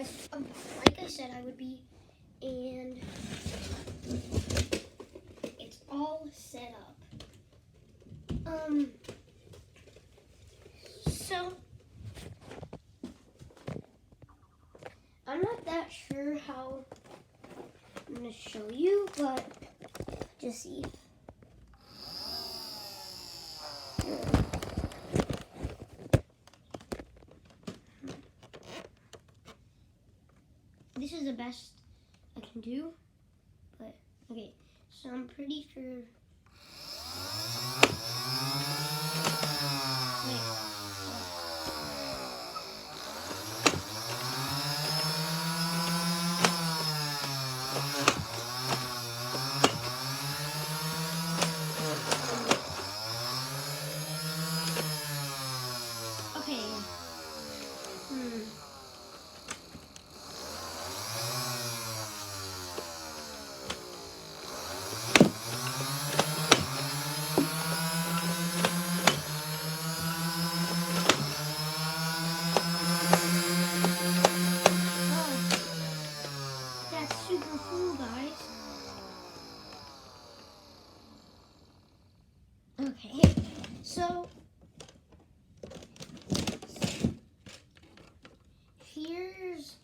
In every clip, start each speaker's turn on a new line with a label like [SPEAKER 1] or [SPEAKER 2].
[SPEAKER 1] guys, like I said I would be, and it's all set up. So I'm not that sure how I'm gonna show you, but just see. This is the best I can do, but okay, so I'm pretty sure. Okay. That's super cool, guys. Okay, so here's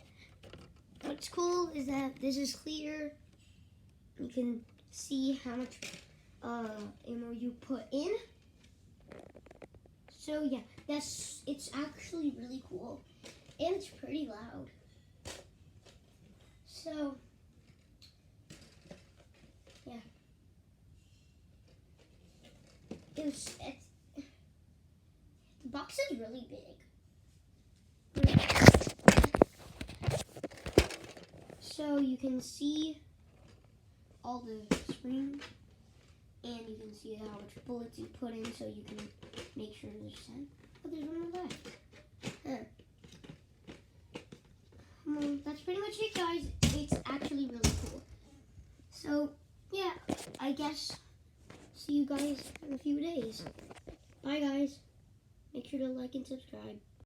[SPEAKER 1] what's cool is that this is clear. You can see how much ammo you put in. So yeah, it's actually really cool, and it's pretty loud. So yeah, the box is really big. So you can see all the springs, and you can see how much bullets you put in, so you can make sure there's 10. Oh, there's one more left. That's pretty much it, guys. It's actually really cool. So, yeah, I guess see you guys in a few days. Bye, guys. Make sure to like and subscribe.